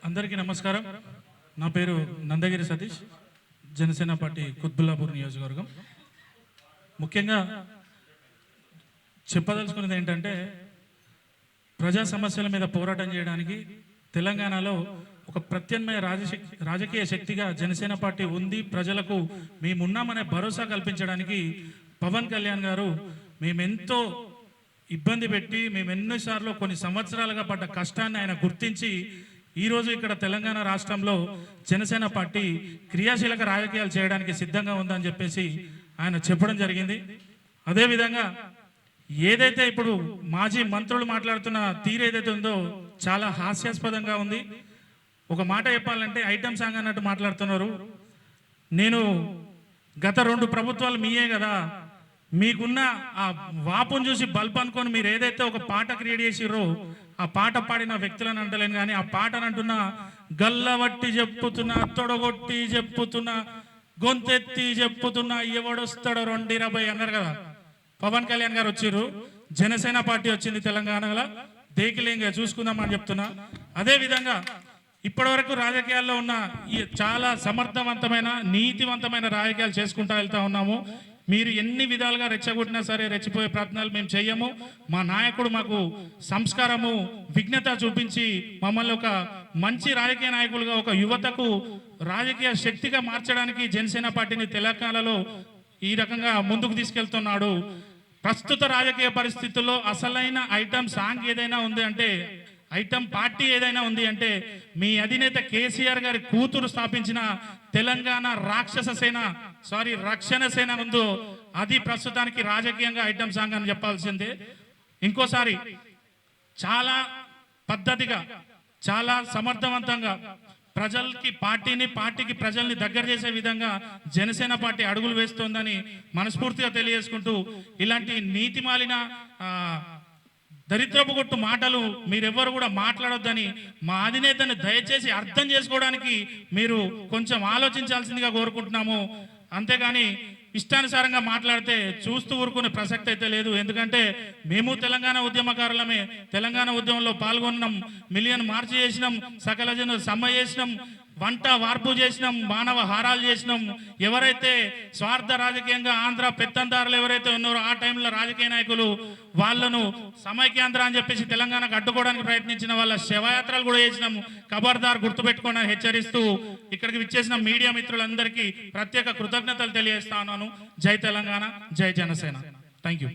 అందరికీ నమస్కారం. నా పేరు నందగిరి సతీష్, జనసేన పార్టీ కుత్బుల్లాపూర్ నియోజకవర్గం. ముఖ్యంగా చెప్పదలుచుకున్నది ఏంటంటే, ప్రజా సమస్యల మీద పోరాటం చేయడానికి తెలంగాణలో ఒక ప్రత్యామ్నాయ రాజకీయ శక్తిగా జనసేన పార్టీ ఉంది. ప్రజలకు మేమున్నామనే భరోసా కల్పించడానికి పవన్ కళ్యాణ్ గారు మేమెంతో ఇబ్బంది పెట్టి ఎన్నోసార్లు కొన్ని సంవత్సరాలుగా పడ్డ కష్టాన్ని ఆయన గుర్తించి ఈరోజు ఇక్కడ తెలంగాణ రాష్ట్రంలో జనసేన పార్టీ క్రియాశీలక రాజకీయాలు చేయడానికి సిద్ధంగా ఉందని చెప్పేసి ఆయన చెప్పడం జరిగింది. అదేవిధంగా ఏదైతే ఇప్పుడు మాజీ మంత్రులు మాట్లాడుతున్న తీరు ఏదైతే ఉందో చాలా హాస్యాస్పదంగా ఉంది. ఒక మాట చెప్పాలంటే ఐటమ్ సాంగ్ అన్నట్టు మాట్లాడుతున్నారు. నేను గత 2 ప్రభుత్వాలు మీయే కదా, మీకున్న ఆ వాపును చూసి బల్బ్ అనుకొని మీరు ఏదైతే ఒక పాట క్రియేట్ చేసిర్రో ఆ పాట పాడిన వ్యక్తులను అంటలేను, కానీ ఆ పాటను అంటున్నా గల్లవట్టి చెప్పుతున్నా, తొడగొట్టి చెప్పుతున్నా, గొంతెత్తి చెప్పుతున్నా, ఎవడొస్తాడో 2020 అన్నారు కదా. పవన్ కళ్యాణ్ గారు వచ్చిర్రు, జనసేన పార్టీ వచ్చింది తెలంగాణలో, దేకిలేంగా చూసుకుందామని చెప్తున్నా. అదేవిధంగా ఇప్పటివరకు రాజకీయాల్లో ఉన్న చాలా సమర్థవంతమైన నీతివంతమైన రాజకీయాలు చేసుకుంటూ వెళ్తా ఉన్నాము. మీరు ఎన్ని విధాలుగా రెచ్చగొట్టినా సరే రెచ్చిపోయే ప్రయత్నాలు మేము చెయ్యము. మా నాయకుడు మాకు సంస్కారము విఘ్నత చూపించి మమ్మల్ని ఒక మంచి రాజకీయ నాయకులుగా, ఒక యువతకు రాజకీయ శక్తిగా మార్చడానికి జనసేన పార్టీని తెలంగాణలో ఈ రకంగా ముందుకు తీసుకెళ్తున్నాడు. ప్రస్తుత రాజకీయ పరిస్థితుల్లో అసలైన ఐటమ్ సాంగ్ ఏదైనా ఉంది అంటే, ఐటమ్ పార్టీ ఏదైనా ఉంది అంటే మీ అధినేత కేసీఆర్ గారి కూతురు స్థాపించిన తెలంగాణ రక్షణ సేన ఉందో అది ప్రస్తుతానికి రాజకీయంగా ఐటమ్ సాంగ్ అని చెప్పాల్సిందే. ఇంకోసారి చాలా పద్ధతిగా, చాలా సమర్థవంతంగా పార్టీకి ప్రజల్ని దగ్గర చేసే విధంగా జనసేన పార్టీ అడుగులు వేస్తోందని మనస్ఫూర్తిగా తెలియజేసుకుంటూ, ఇలాంటి నీతిమాలిన దరిద్రపు కొట్టు మాటలు మీరెవ్వరు కూడా మాట్లాడొద్దని మా అధినేతని దయచేసి అర్థం చేసుకోవడానికి మీరు కొంచెం ఆలోచించాల్సిందిగా కోరుకుంటున్నాము. అంతేగాని ఇష్టానుసారంగా మాట్లాడితే చూస్తూ ఊరుకునే ప్రసక్తి అయితే లేదు. ఎందుకంటే మేము తెలంగాణ ఉద్యమకారులమే, తెలంగాణ ఉద్యమంలో పాల్గొన్నాం, మిలియన్ మార్చి చేసినాం, సకల జన సమ్మె చేసినాం, వంట వార్పు చేసినాం, మానవ హారాలు చేసినాం. ఎవరైతే స్వార్థ రాజకీయంగా ఆంధ్ర పెత్తందారులు ఎవరైతే ఉన్నారో ఆ టైంలో రాజకీయ నాయకులు వాళ్ళను సమైక్యాంధ్ర అని చెప్పేసి తెలంగాణకు అడ్డుకోవడానికి ప్రయత్నించిన వాళ్ళ శవయాత్రలు కూడా చేసినాం. ఖబర్దార్ గుర్తుపెట్టుకోవడానికి హెచ్చరిస్తూ ఇక్కడికి విచ్చేసిన మీడియా మిత్రులందరికీ ప్రత్యేక కృతజ్ఞతలు తెలియజేస్తా ఉన్నాను. జై తెలంగాణ, జై జనసేన. Thank you.